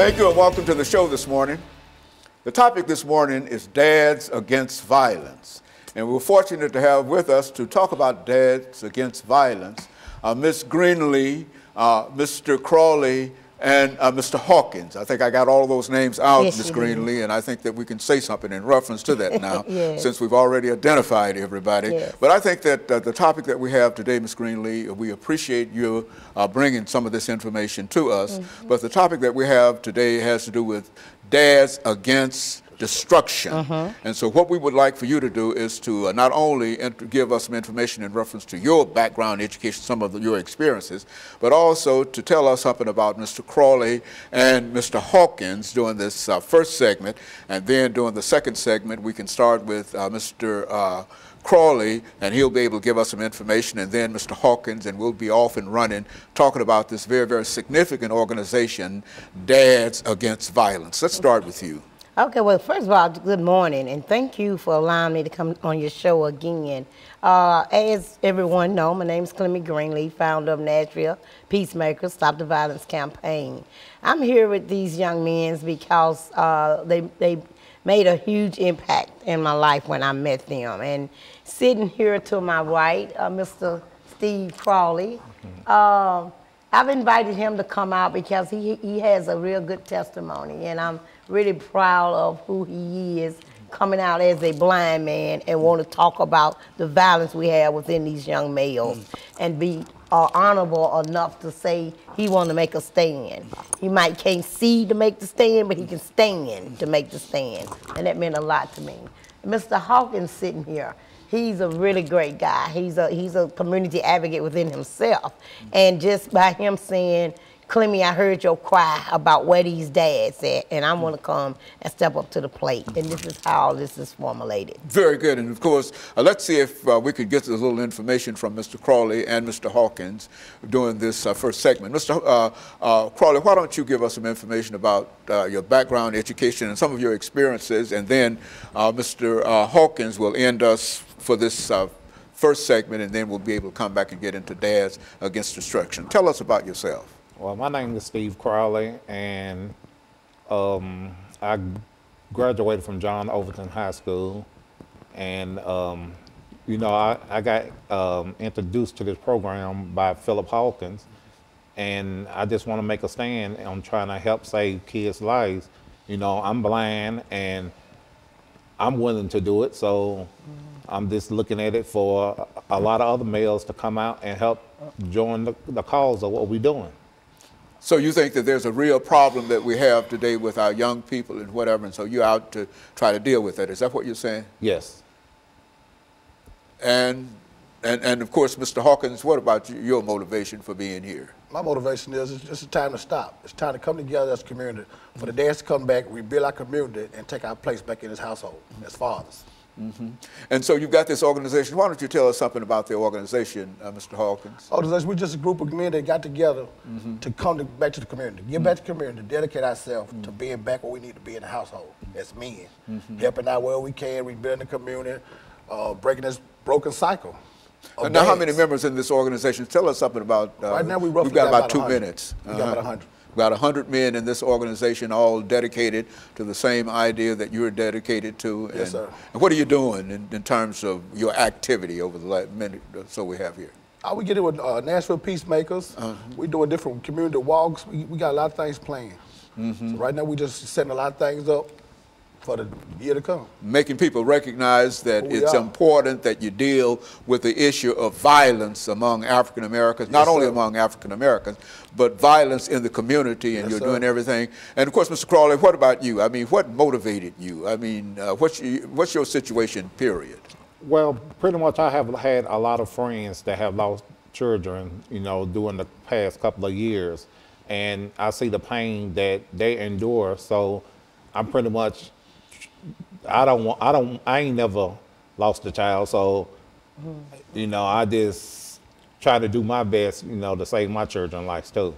Thank you and welcome to the show this morning. The topic this morning is Dads Against Violence. And we're fortunate to have with us to talk about Dads Against Violence, Ms. Greenlee, Mr. Crawley, and Mr. Hawkins. I think I got all those names out, Yes, Ms. Greenlee, and I think that we can say something in reference to that now, Yes. since we've already identified everybody. Yes. But I think that the topic that we have today, Ms. Greenlee, we appreciate you bringing some of this information to us. Mm-hmm. But the topic that we have today has to do with dads against destruction. And so what we would like for you to do is to not only give us some information in reference to your background education, some of your experiences, but also to tell us something about Mr. Crawley and Mr. Hawkins during this first segment. And then during the second segment, we can start with Mr. Crawley, and he'll be able to give us some information, and then Mr. Hawkins, and we'll be off and running talking about this very, very significant organization, Dads Against Violence. Let's start with you. Okay, well, first of all, good morning, and thank you for allowing me to come on your show again. As everyone knows, my name is CGreenlee, founder of Nashville Peacemakers Stop the Violence campaign. I'm here with these young men because they made a huge impact in my life when I met them. And sitting here to my right, Mr. Steve Crawley, I've invited him to come out because he has a real good testimony, and I'm really proud of who he is, coming out as a blind man and want to talk about the violence we have within these young males and be honorable enough to say he want to make a stand. He might can't see to make the stand, but he can stand to make the stand, and that meant a lot to me. Mr. Hawkins sitting here, he's a really great guy. He's a community advocate within himself, and just by him saying, Clemmy, I heard your cry about where these dads at, and I want to come and step up to the plate. And this is how this is formulated. Very good. And of course, let's see if we could get a little information from Mr. Crawley and Mr. Hawkins during this first segment. Mr. Crawley, why don't you give us some information about your background, education, and some of your experiences, and then Mr. Hawkins will end us for this first segment, and then we'll be able to come back and get into Dads Against Destruction. Tell us about yourself. Well, my name is Steve Crawley, and I graduated from John Overton High School, and you know, I got introduced to this program by Philip Hawkins, and I just want to make a stand on trying to help save kids' lives. You know, I'm blind, and I'm willing to do it, so I'm just looking at it for a lot of other males to come out and help join the cause of what we're doing. So you think that there's a real problem that we have today with our young people and whatever, and so you're out to try to deal with it. Is that what you're saying? Yes. And of course, Mr. Hawkins, what about your motivation for being here? My motivation is it's just a time to stop. It's time to come together as a community, for the dads to come back, rebuild our community, and take our place back in this household as fathers. And so you've got this organization. Why don't you tell us something about the organization, Mr. Hawkins? Organization, we're just a group of men that got together to come back to the community, give back to the community, dedicate ourselves to being back where we need to be in the household as men, helping out where we can, rebuilding the community, breaking this broken cycle. Now, how many members in this organization? Tell us something about. Right now, we've got about 2 100. minutes. We got about 100. About 100 men in this organization, all dedicated to the same idea that you're dedicated to. Yes, sir. And what are you doing in terms of your activity over the last minute or so we have here? We get it with Nashville Peacemakers. We're doing different community walks. We got a lot of things planned. So right now, we're just setting a lot of things up for the year to come. Making people recognize that it's important that you deal with the issue of violence among African Americans, not only among African Americans, but violence in the community, and you're doing everything. And of course, Mr. Crawley, what about you? I mean, what motivated you? I mean, what's your situation, period? Well, pretty much I have had a lot of friends that have lost children, you know, during the past couple of years. And I see the pain that they endure, so I'm pretty much, I ain't never lost a child, so, you know, I just try to do my best, you know, to save my children's lives too.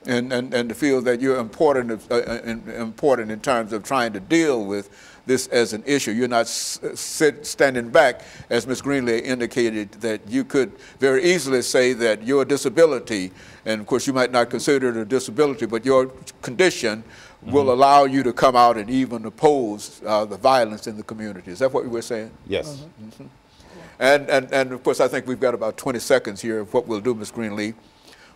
And to feel that you're important in terms of trying to deal with this as an issue. You're not standing back, as Ms. Greenlee indicated, that you could very easily say that your disability, and of course you might not consider it a disability, but your condition will allow you to come out and even oppose the violence in the community. Is that what you were saying? Yes. And of course, I think we've got about 20 seconds here of what we'll do, Ms. Greenlee.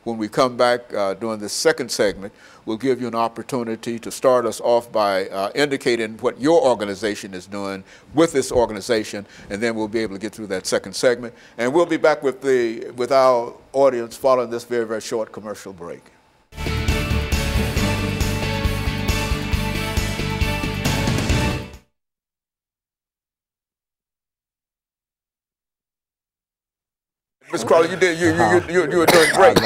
When we come back during this second segment, we'll give you an opportunity to start us off by indicating what your organization is doing with this organization, and then we'll be able to get through that second segment. And we'll be back with our audience following this very, very short commercial break. Ms. Crawley, you were doing great.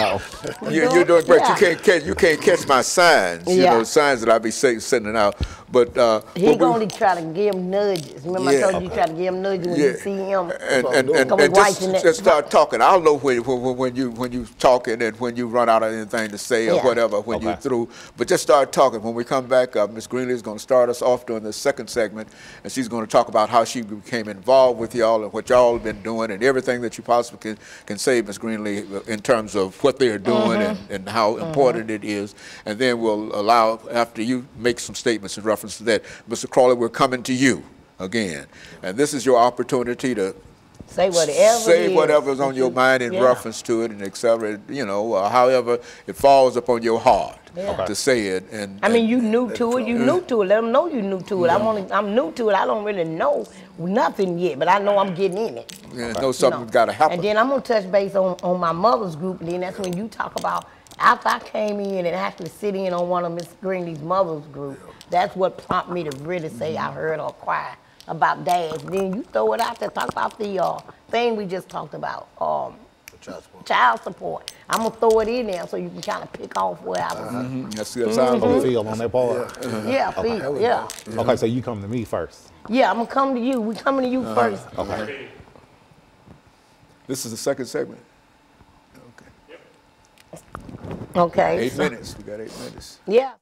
You're doing great. Yeah. You can't catch my signs. You know, signs that I be sending out. But he gonna try to give him nudges. Remember I told you try to give him nudges when you see him. And just start talking. I'll know when you talking and when you run out of anything to say or whatever when you're through. But just start talking. When we come back, Ms. Greenlee is going to start us off during the second segment, and she's going to talk about how she became involved with y'all and what y'all have been doing and everything that you possibly can say, Ms. Greenlee, in terms of what they're doing and how important it is. And then we'll allow, after you make some statements in reference to that, Mr. Crawley, we're coming to you again. And this is your opportunity to say whatever's on your mind in reference to it and et cetera, you know, however it falls upon your heart to say it. And I mean, you new to it, Let them know you new to it. I'm new to it. I don't really know nothing yet, but I know I'm getting in it. Yeah, know something's got to happen. And then I'm going to touch base on my mother's group, and then that's when you talk about, after I came in and actually sit in on one of Miss Greenlee's mother's group, that's what prompted me to really say I heard her cry about dads. Then you throw it out there, talk about the thing we just talked about, child support. I'm going to throw it in there so you can kind of pick off where I was. That's the sound of feel on that part. Okay, so you come to me first. Yeah, I'm going to come to you. We coming to you first. Okay. This is the second segment. Okay. 8 minutes. We got 8 minutes. Yeah.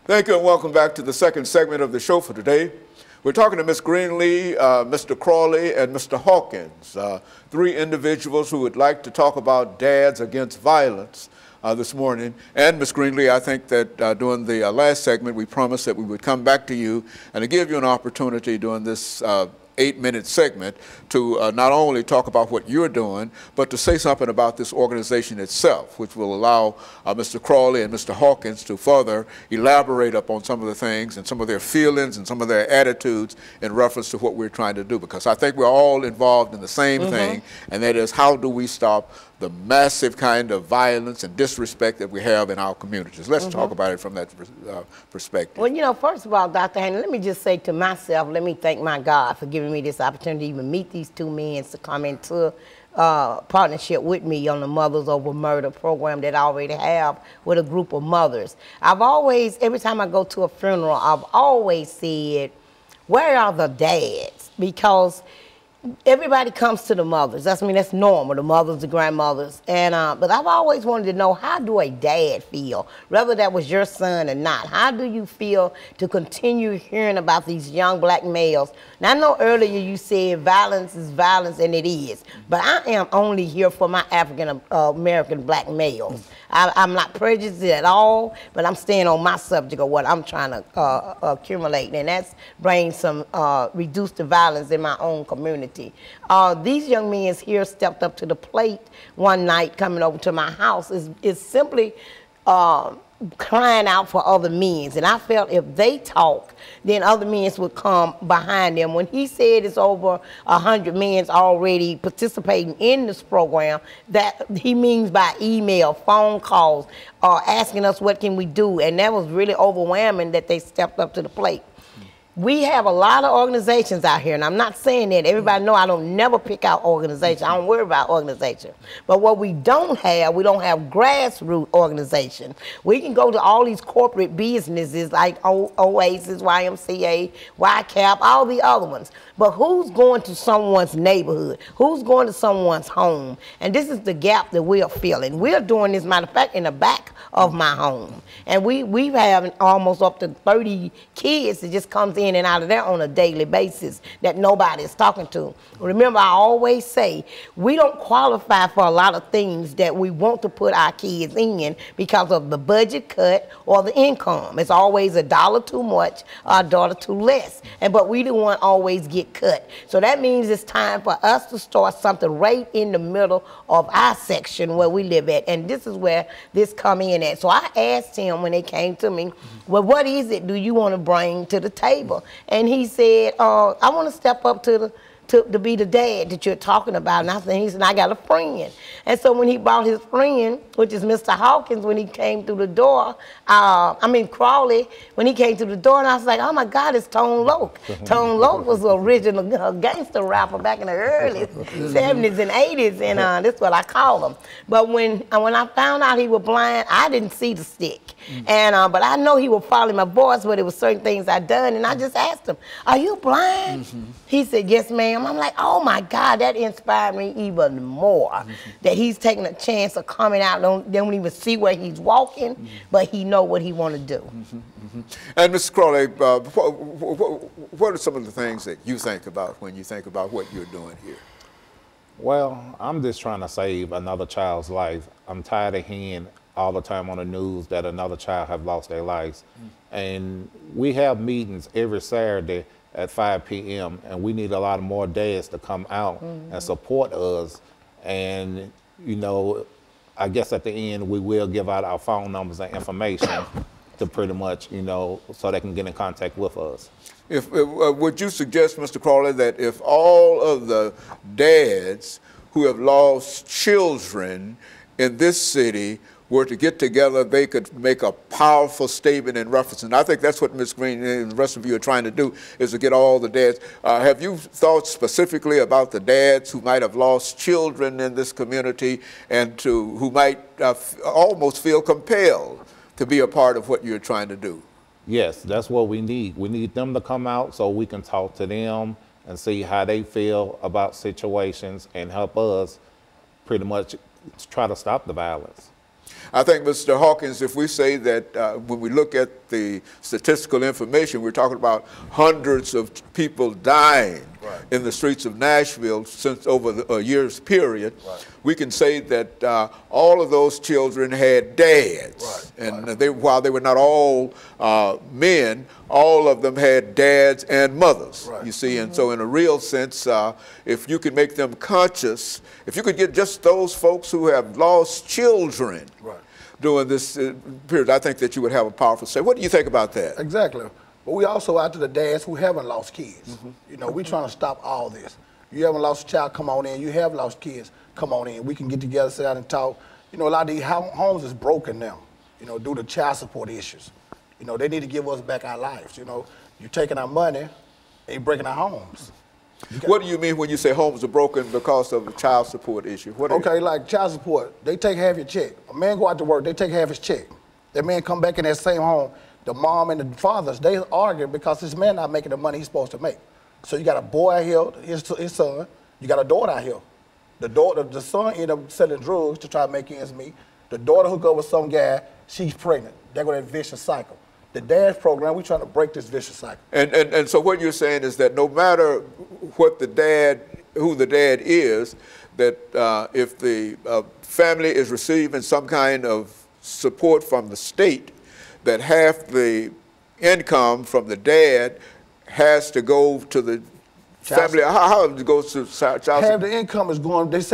Thank you and welcome back to the second segment of the show for today. We're talking to Ms. Greenlee, Mr. Crawley, and Mr. Hawkins, three individuals who would like to talk about dads against violence this morning. And Ms. Greenlee, I think that during the last segment, we promised that we would come back to you and to give you an opportunity during this 8-minute segment to not only talk about what you're doing, but to say something about this organization itself, which will allow Mr. Crawley and Mr. Hawkins to further elaborate upon some of the things and some of their feelings and some of their attitudes in reference to what we're trying to do. Because I think we're all involved in the same thing, and that is, how do we stop the massive kind of violence and disrespect that we have in our communities? Let's talk about it from that perspective. Well, you know, first of all, Dr. Haney, let me just say to myself, let me thank my God for giving me this opportunity to even meet these two men to come into partnership with me on the Mothers Over Murder program that I already have with a group of mothers. I've always, every time I go to a funeral, I've always said, where are the dads? Because everybody comes to the mothers. That's normal, the mothers, the grandmothers. And but I've always wanted to know, how do a dad feel, whether that was your son or not? How do you feel to continue hearing about these young black males? Now, I know earlier you said violence is violence, and it is. But I am only here for my African American black males. I'm not prejudiced at all, but I'm staying on my subject of what I'm trying to accumulate, and that's bring some reduce the violence in my own community. These young men here stepped up to the plate one night coming over to my house is simply crying out for other men. And I felt if they talk, then other men would come behind them. When he said it's over 100 men already participating in this program, that he means by email, phone calls, asking us what can we do. And that was really overwhelming that they stepped up to the plate. we have a lot of organizations out here, and I'm not saying that. Everybody know I don't never pick out organizations. I don't worry about organization. But what we don't have grassroots organization. We can go to all these corporate businesses like Oasis, YMCA, YCAP, all the other ones. But who's going to someone's neighborhood? Who's going to someone's home? And this is the gap that we're filling. We're doing this, matter of fact, in the back of my home. And we have almost up to 30 kids that just comes in and out of there on a daily basis that nobody is talking to. Remember, I always say, we don't qualify for a lot of things that we want to put our kids in because of the budget cut or the income. It's always $1 too much or $1 too less. But we don't want to always get cut. So that means it's time for us to start something right in the middle of our section where we live at. And this is where this come in at. So I asked him when they came to me, well, what is it do you want to bring to the table? And he said, I want to step up to be the dad that you're talking about. And I said, he said, I got a friend. And so when he brought his friend, which is Mr. Hawkins, when he came through the door, Crawley, when he came through the door, and I was like, oh my God, it's Tone Loc. Tone Loc was the original gangster rapper back in the early 70s and 80s, and that's what I call him. But when I found out he was blind, I didn't see the stick. And but I know he would follow my voice, but it was certain things I done, and I just asked him, are you blind? He said, yes, ma'am. I'm like, oh my God, that inspired me even more. That he's taking a chance of coming out, don't even see where he's walking, but he know what he want to do. And Mr. Crawley, what are some of the things that you think about when you think about what you're doing here? Well, I'm just trying to save another child's life. I'm tired of hearing all the time on the news that another child have lost their lives. And we have meetings every Saturday at 5 p.m. and we need a lot more dads to come out and support us. And, you know, I guess at the end we will give out our phone numbers and information to pretty much, you know, so they can get in contact with us. Would you suggest, Mr. Crawley, that if all of the dads who have lost children in this city were to get together, they could make a powerful statement in reference? And I think that's what Ms. Green and the rest of you are trying to do, is to get all the dads. Have you thought specifically about the dads who might have lost children in this community and who might almost feel compelled to be a part of what you're trying to do? Yes, that's what we need. We need them to come out so we can talk to them and see how they feel about situations and help us pretty much try to stop the violence. I think, Mr. Hawkins, if we say that when we look at the statistical information, we're talking about hundreds of people dying in the streets of Nashville since over a year's period, we can say that all of those children had dads. And while they were not all men, all of them had dads and mothers, you see. And so in a real sense, if you could make them conscious, if you could get just those folks who have lost children during this period, I think that you would have a powerful say. What do you think about that? Exactly. But we also out to the dads who haven't lost kids. You know, we're trying to stop all this. You haven't lost a child, come on in. You have lost kids, come on in. We can get together, sit down and talk. You know, a lot of these homes is broken now, you know, due to child support issues. You know, they need to give us back our lives. You know, you're taking our money and you're breaking our homes. What do you mean when you say homes are broken because of a child support issue? Okay, like child support, they take half your check. A man go out to work, they take half his check. That man come back in that same home. The mom and the fathers, they argue because this man not making the money he's supposed to make. So you got a boy out here, his son, you got a daughter out here. The son ended up selling drugs to try to make ends meet. The daughter hook up with some guy, she's pregnant. There go that vicious cycle. The dad's program, we're trying to break this vicious cycle. And so what you're saying is that no matter what who the dad is, that if the family is receiving some kind of support from the state, that half the income from the dad has to go to the family. How it goes to child support? Half the income is going, they say